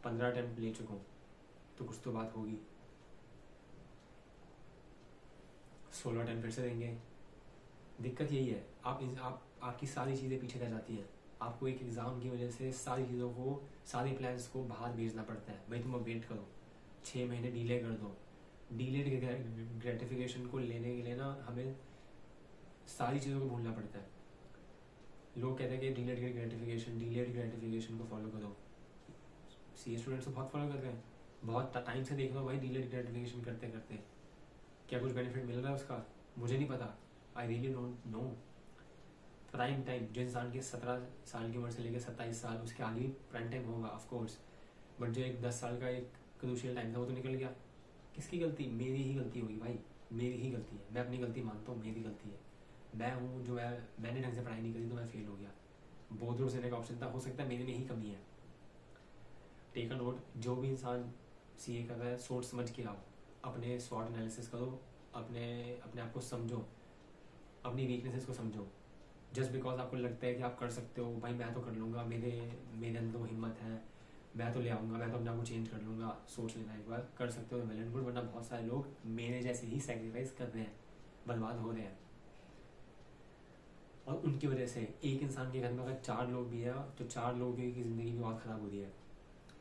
15 अटेम्प्ट ले चुका हूँ तो कुछ तो बात होगी। 16 अटेम्प्ट फिर से देंगे। दिक्कत यही है, आपकी सारी चीज़ें पीछे रह जाती हैं। आपको एक एग्ज़ाम की वजह से सारी चीज़ों को, सारे प्लान्स को बाहर भेजना पड़ता है। भाई तुम अब वेट करो, 6 महीने डिले कर दो। डिलेड ग्रेटिफिकेशन को लेने के लिए ना हमें सारी चीज़ों को भूलना पड़ता है। लोग कहते हैं कि डिलेड ग्रेटिफिकेशन को फॉलो करो। सी स्टूडेंट्स तो बहुत फॉलो कर रहे हैं, बहुत टाइम से देख रहा हूँ भाई डिलेड ग्रेटिफिकेशन करते करते। क्या कुछ बेनिफिट मिल रहा है उसका? मुझे नहीं पता, I really don't know. Prime time जो इंसान की 17 साल की उम्र से लेकर 27 साल, उसके आगे भी प्राइम टाइम होगा ऑफकोर्स, बट जो एक 10 साल का एक क्रूशियल टाइम था वो तो निकल गया। किसकी गलती? मेरी ही गलती होगी भाई, मेरी ही गलती है। मैं अपनी गलती मानता हूँ, मेरी गलती है। मैं हूँ जो मैंने ढंग से पढ़ाई नहीं करी तो मैं फेल हो गया। बहुत दूर से का ऑप्शन था, हो सकता है मेरे में ही कमी है। टेक अ नोट, जो भी इंसान सीए कर रहा है सोच समझ के आओ, अपने स्वॉट एनालिसिस करो, अपने आप को समझो, अपनी वीकनेसेस को समझो। जस्ट बिकॉज आपको लगता है कि आप कर सकते हो, भाई मैं तो कर लूँगा, मेरे अंदर तो हिम्मत है, मैं तो ले आऊँगा, मैं तो अपने आप को चेंज कर लूँगा, सोच लेना एक बार। कर सकते हो वेल एंड गुड, वरना बहुत सारे लोग मेरे जैसे ही सेक्रीफाइस कर रहे हैं, बर्बाद हो रहे हैं। और उनकी वजह से एक इंसान के घर में अगर 4 लोग भी है तो 4 लोगों की ज़िंदगी भी बहुत ख़राब हो रही है।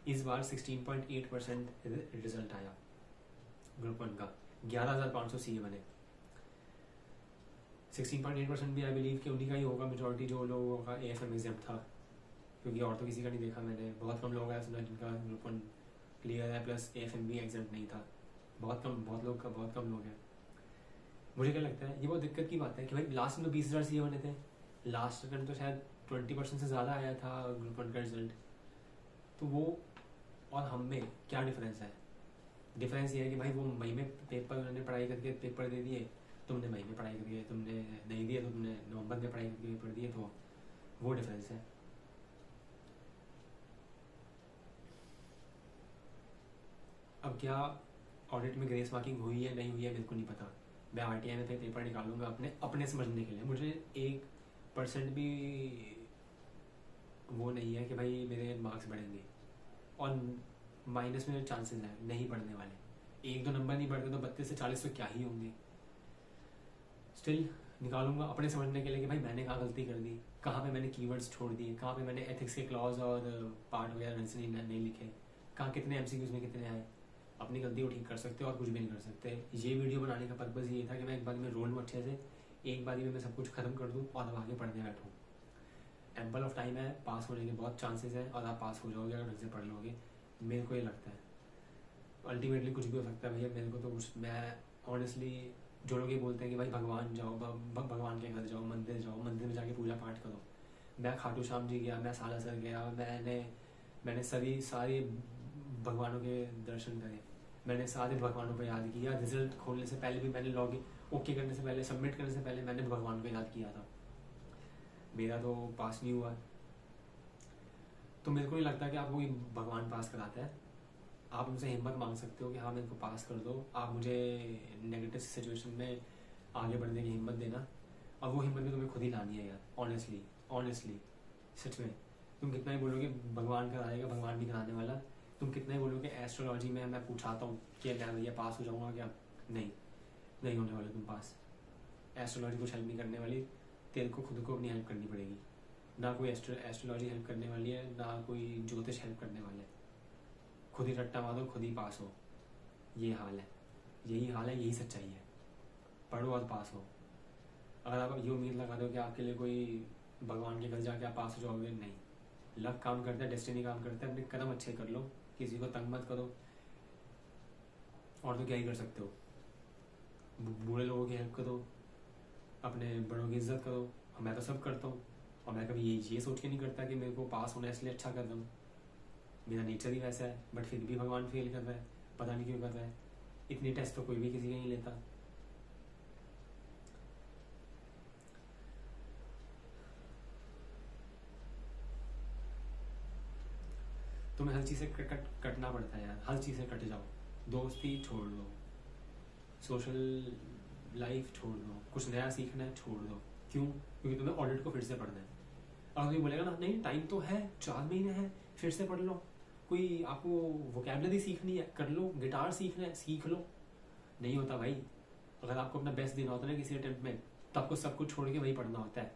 इस बार 16.8% रिजल्ट आया ग्रुप 1 का, 11,500 सीए बने। 16.8% भी आई बिलीव कि उन्हीं का ही होगा, मेजॉरिटी जो लोगों का AFM एग्जाम था, क्योंकि और तो किसी का नहीं देखा मैंने। बहुत कम लोग हैं सुना जिनका ग्रुप 1 क्लियर है, प्लस AFM भी एग्जाम नहीं था। बहुत कम लोग हैं। मुझे क्या लगता है ये बहुत दिक्कत की बात है कि भाई लास्ट में तो 20,000 सीए बने थे, लास्ट अटेम्प्ट तो शायद 20% से ज़्यादा आया था ग्रुप 1 का रिजल्ट। तो वो और हम में क्या डिफरेंस है? डिफरेंस ये है कि भाई वो मई में पेपर उन्होंने पढ़ाई करके पेपर दे दिए, तुमने मई में पढ़ाई करके तुमने नहीं दिए, तो तुमने नवंबर में पढ़ाई करके पेपर दिए, तो वो डिफरेंस है। अब क्या ऑडिट में ग्रेस मार्किंग हुई है नहीं हुई है मेरे को नहीं पता। मैं RTI में पेपर निकालूंगा अपने समझने के लिए। मुझे एक परसेंट भी वो नहीं है कि भाई मेरे मार्क्स बढ़ेंगे, और माइनस में चांसेस हैं नहीं बढ़ने वाले। 1-2 नंबर नहीं बढ़ते तो 32 से 40 तो क्या ही होंगे। स्टिल निकालूंगा अपने समझने के लिए कि भाई मैंने कहाँ गलती कर दी, कहाँ पे मैंने कीवर्ड्स छोड़ दिए, कहाँ पे मैंने एथिक्स के क्लॉज और पार्ट वगैरह नहीं लिखे, कहाँ कितने एमसीक्यूज में कितने आए। अपनी गलती को ठीक कर सकते हो और कुछ भी नहीं कर सकते। ये वीडियो बनाने का पर्पज़ ये था कि मैं एक बार में रोल में अच्छे से एक बार में मैं सब कुछ खत्म कर दूँ और अब आगे पढ़ने बैठूँ। एम्पल ऑफ टाइम है, पास होने के बहुत चांसेस हैं और आप पास हो जाओगे अगर ढंग से पढ़ लोगे, मेरे को ये लगता है। अल्टीमेटली कुछ भी हो सकता है भैया, मेरे को तो कुछ, मैं ऑनेस्टली, जो लोग ये बोलते हैं कि भाई भगवान जाओ, भगवान के घर जाओ, मंदिर में जाके पूजा पाठ करो। मैं खाटू श्याम जी गया, मैं सालासर गया, मैंने सारे भगवानों के दर्शन करे, मैंने सारे भगवानों को याद किया। रिजल्ट खोलने से पहले भी मैंने लॉगिन ओके करने से पहले, सबमिट करने से पहले मैंने भगवान को याद किया था। मेरा तो पास नहीं हुआ, तो मेरे को नहीं लगता कि आपको भगवान पास कराता है। आप उनसे हिम्मत मांग सकते हो कि हाँ मेरे को पास कर दो, आप मुझे नेगेटिव सिचुएशन में आगे बढ़ने की हिम्मत देना, और वो हिम्मत भी तुम्हें खुद ही लानी है यार। ऑनेस्टली सच में, तुम कितना ही बोलोगे भगवान कराएगा, भगवान नहीं कराने वाला। तुम कितना ही बोलोगे एस्ट्रोलॉजी में मैं पूछाता हूँ कि मैं भैया पास हो जाऊँगा क्या, नहीं होने वाले तुम पास। एस्ट्रोलॉजी कुछ हेल्प नहीं करने वाली, तेरे को खुद को अपनी हेल्प करनी पड़ेगी। ना कोई एस्ट्रोलॉजी हेल्प करने वाली है, ना कोई ज्योतिष हेल्प करने वाला है। खुद ही रट्टा मारो, खुद ही पास हो। ये हाल है, यही सच्चाई है। पढ़ो और पास हो। अगर आप ये उम्मीद लगा दो कि आपके लिए कोई भगवान के घर जाके आप पास हो जाओगे, नहीं। लक काम करता है, डेस्टिनी काम करता है। अपने कदम अच्छे कर लो, किसी को तंग मत करो, और तो क्या ही कर सकते हो। बूढ़े लोगों की हेल्प करो, अपने बड़ों की इज्जत करो। मैं तो सब करता हूँ, और मैं कभी ये सोच के नहीं करता कि मेरे को पास होना है इसलिए अच्छा कर रहा हूँ। मेरा नेचर ही वैसा है, बट फिर भी भगवान फेल कर रहा है, पता नहीं क्यों कर रहा है। इतनी टेस्ट तो कोई भी किसी का नहीं लेता। तुम्हें हर चीज़ से कटना पड़ता है यार, हर चीज़ से कट जाओ। दोस्ती छोड़ दो, सोशल लाइफ छोड़ दो, कुछ नया सीखना है छोड़ दो। क्यों? क्योंकि तुम्हें ऑडिट को फिर से पढ़ना है। और कोई बोलेगा ना नहीं टाइम तो है, 4 महीने हैं, फिर से पढ़ लो। कोई आपको वोकैबुलरी सीखनी है, कर लो। गिटार सीखना है, सीख लो। नहीं होता भाई। अगर आपको अपना बेस्ट देना होता है ना किसी अटेम्प्ट में, तो आपको सब कुछ छोड़ के वही पढ़ना होता है।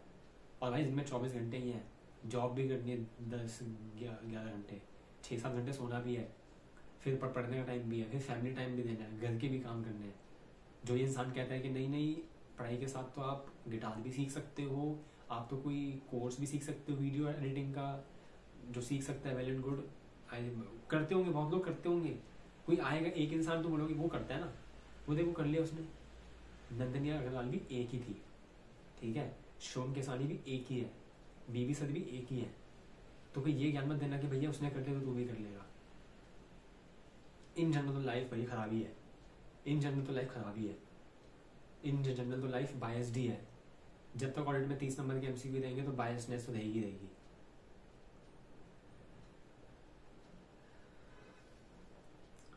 और भाई दिन में 24 घंटे ही हैं, जॉब भी करनी है 10-11 घंटे, 6-7 घंटे सोना भी है, फिर पढ़ने का टाइम भी है, फिर फैमिली टाइम भी देना है, घर के भी काम करने हैं। जो ये इंसान कहता है कि नहीं पढ़ाई के साथ तो आप गिटार भी सीख सकते हो, आप तो कोई कोर्स भी सीख सकते हो वीडियो एडिटिंग का, जो सीख सकता है वेल एंड गुड। करते होंगे, बहुत लोग करते होंगे। कोई आएगा एक इंसान तो बोलोगे वो करता है ना, वो देखो कर लिया उसने। नंदनी अग्रवाल भी एक ही थी, ठीक है। शोम केसानी भी एक ही है, बीबी सद भी एक ही है। तो कोई ये ज्ञान मत देना कि भैया उसने कर लिया तो तू भी कर लेगा। इन जनरल तो लाइफ बड़ी खराबी है, इन जनरल तो लाइफ बायस्ड ही है। जब तक ऑडिट में 30 नंबर के एमसीक्यू देंगे तो बायसनेस तो रहेगी।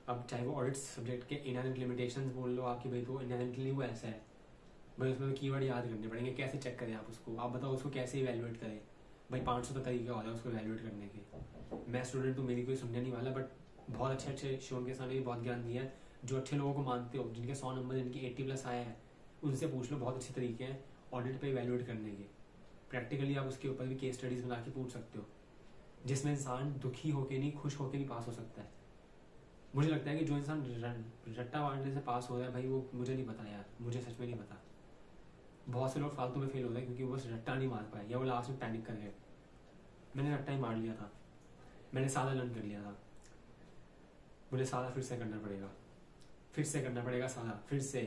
अब चाहे वो ऑडिट सब्जेक्ट के इनहेरेंट लिमिटेशंस बोल लो आपकी, भाई तो इनहेरेंटली वो ऐसा है भाई, उसमें तो कीवर्ड याद करने पड़ेंगे। कैसे चेक करें आप उसको? आप बताओ उसको कैसे इवैल्यूएट करें? भाई 500 तरीके होता है उसको इवैल्यूएट करने के। मैं स्टूडेंट तो मेरी कोई सुनने नहीं वाला, बट बहुत अच्छे शिवम के साथ भी बहुत ज्ञान दिया है। जो अच्छे लोगों को मानते हो, जिनके 100 नंबर, जिनकी 80+ आए हैं, उनसे पूछ लो। बहुत अच्छे तरीके हैं ऑडिट पे इवैल्यूएट करने के। प्रैक्टिकली आप उसके ऊपर भी केस स्टडीज बना के पूछ सकते हो, जिसमें इंसान दुखी होके नहीं खुश होके भी पास हो सकता है। मुझे लगता है कि जो इंसान रट्टा मारने से पास हो रहा है भाई, वो मुझे नहीं पता यार, मुझे सच में नहीं पता। बहुत से लोग फालतू में फेल हो रहे हैं क्योंकि वो बस रट्टा नहीं मार पाए, या वो लास्ट में पैनिक कर गए। मैंने रट्टा ही मार लिया था, मैंने सादा लर्न कर लिया था, मुझे सादा फिर से करना पड़ेगा सादा फिर से।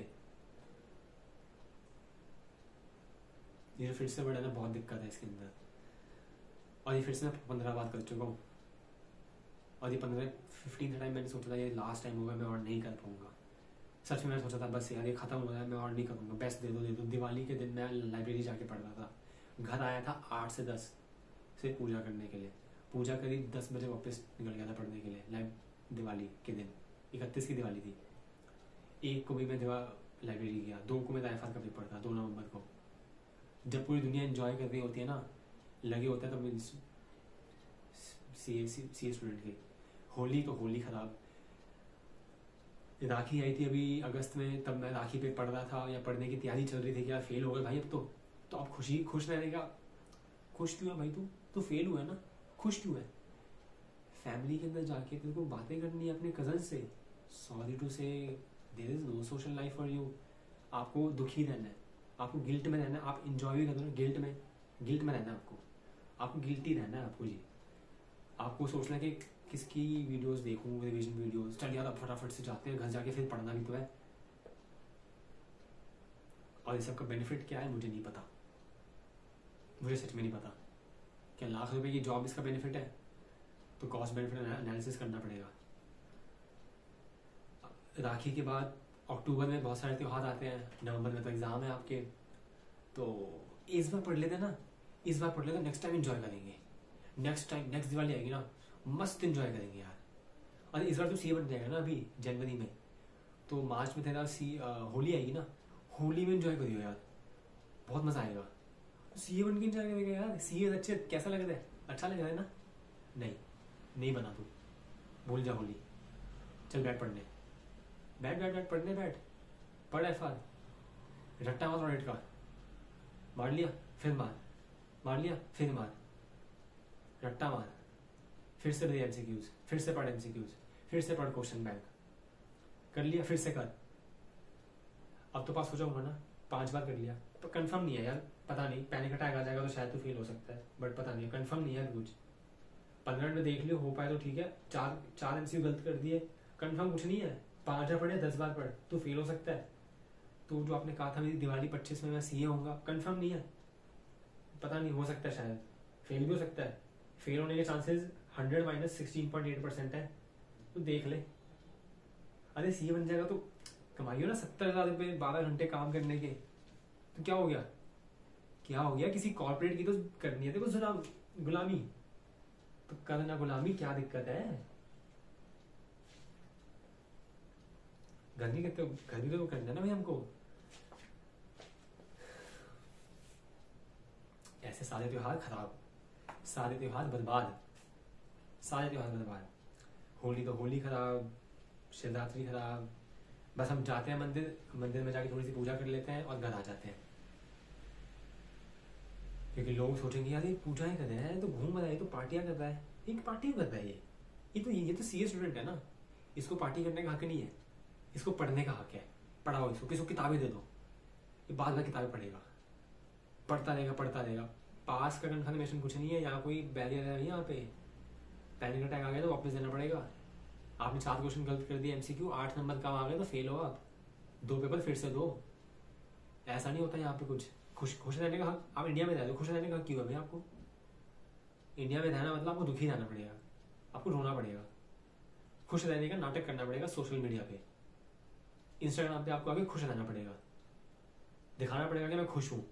ये जो फिर से बढ़ा ना, बहुत दिक्कत है इसके अंदर। और ये फिर से मैं 15 बार कर चुका हूँ, और ये 15 टाइम मैंने सोचा था ये लास्ट टाइम होगा, मैं और नहीं कर पाऊंगा। सच में मैंने सोचा था बस यार ये खत्म हो जाए, मैं और नहीं करूँगा, बेस्ट दे दो। दिवाली के दिन मैं लाइब्रेरी जाके पढ़ रहा था, घर आया था 8 से 10 से पूजा करने के लिए। पूजा करी, 10 बजे वापस निकल गया था पढ़ने के लिए। दिवाली के दिन 31 की दिवाली थी। 1 को भी मैं लाइब्रेरी गया, 2 को मेरा IFR का पेपर था, 2 नवंबर को। जब पूरी दुनिया एंजॉय कर रही होती है ना, लगे होता है तब सी स्टूडेंट की होली तो होली खराब। राखी आई थी अभी अगस्त में, तब मैं राखी पे पढ़ रहा था या पढ़ने की तैयारी चल रही थी कि यार फेल हो गए भाई अब तो अब खुश रहने का। खुश क्यों है भाई तू फेल हुआ है ना, खुश क्यों है? फैमिली के अंदर जाके तेरे को बातें करनी है अपने कजन से, sorry to say there is no social life for you. आपको दुखी रहना है, आपको गिल्ट में रहना है। आप इंजॉय भी कर रहे हो, गिल्ट में रहना है आपको गिल्टी रहना है आपको जी। आपको सोचना है कि किसकी वीडियोस देखूं, रिवीजन वीडियोस, चल यार अब फटाफट से जाते हैं घर जाके फिर पढ़ना भी तो है। और इस सब का बेनिफिट क्या है मुझे नहीं पता, मुझे सच में नहीं पता। क्या लाख रुपए की जॉब इसका बेनिफिट है? तो कॉस्ट बेनिफिट एनालिसिस करना पड़ेगा। राखी के बाद अक्टूबर में बहुत सारे त्यौहार आते हैं, नवंबर में तो एग्जाम है आपके, तो इस बार पढ़ लेते ना, इस बार पढ़ लेते, नेक्स्ट टाइम एंजॉय करेंगे। नेक्स्ट दिवाली आएगी ना, मस्त एंजॉय करेंगे यार। अरे इस बार तो सी बन जाएगा ना अभी जनवरी में, तो मार्च में तेरा होली आएगी ना, होली में एंजॉय करियो यार, बहुत मजा आएगा। सी बन के एंजॉय करेगा यार। सी अच्छे कैसा लग रहा है? अच्छा लग रहा है ना? नहीं बना तू, भूल जा होली, चल बैठ पढ़ने, बैठ पढ़ने बैठ, पढ़ एफआर, रट्टा मार ऑडिट का, मार लिया फिर मार लिया फिर मार, रट्टा मार, फिर से दे एमसीक्यूज, फिर से पढ़ एमसीक्यूज, फिर से पढ़ क्वेश्चन बैंक, कर लिया फिर से कर। अब तो पास हो जाऊंगा ना, 5 बार कर लिया। तो कंफर्म नहीं है यार, पता नहीं, पैनिक अटैक आ जाएगा तो शायद तो फेल हो सकता है, बट पता नहीं, कंफर्म नहीं है कुछ। 15 मिनट में देख लियो, हो पाए तो ठीक है। 4 एमसीक्यू गलत कर दिए, कंफर्म कुछ नहीं है। 5 बार पढ़े 10 बार पढ़, तो फेल हो सकता है। तो जो आपने कहा था मेरी दिवाली 25 में मैं सीए होऊंगा, कंफर्म नहीं है, पता नहीं, हो सकता है शायद फेल भी हो सकता है। फेल होने के चांसेस 100 - 16.8% है, तो देख ले। अरे सीए बन जाएगा तो कमाइयो ना 70,000 रुपये 12 घंटे काम करने के, तो क्या हो गया? किसी कॉर्पोरेट की तो करनी है, देखो जरा गुलामी तो करना, गुलामी क्या दिक्कत है? घर भी तो करना है ना भाई हमको। ऐसे सारे त्योहार खराब, सारे त्योहार बर्बाद। होली तो होली खराब, शिवरात्रि खराब। बस हम जाते हैं मंदिर में जाके थोड़ी सी पूजा कर लेते हैं और घर आ जाते हैं, क्योंकि लोग सोचेंगे यार ये पूजाएं कर रहा है तो घूम रहा है, तो पार्टियां कर रहा है। एक पार्टी कर रहा है ये तो सीए स्टूडेंट है ना, इसको पार्टी करने का हक नहीं है, इसको पढ़ने का हक है। पढ़ाओ इसको किताबें दे दो, ये बार बार किताबें पढ़ेगा, पढ़ता रहेगा। पास का कंफर्मेशन कुछ नहीं है, यहाँ कोई बैरियर है यहाँ पे। पैनिक अटैक आ गया तो वापस देना पड़ेगा। आपने 4 क्वेश्चन गलत कर दिए एमसीक्यू, 8 नंबर कम आ गए तो फेल हो आप, 2 पेपर फिर से दो। ऐसा नहीं होता यहाँ पे कुछ। खुश रहने का हक, आप इंडिया में रह रहे हो, खुश रहने का हक क्यों है भाई आपको? इंडिया में रहना मतलब आपको दुखी रहना पड़ेगा, आपको रोना पड़ेगा, खुश रहने का नाटक करना पड़ेगा सोशल मीडिया पे, इंस्टाग्राम पे आपको आगे खुश रहना पड़ेगा, दिखाना पड़ेगा कि मैं खुश हूँ।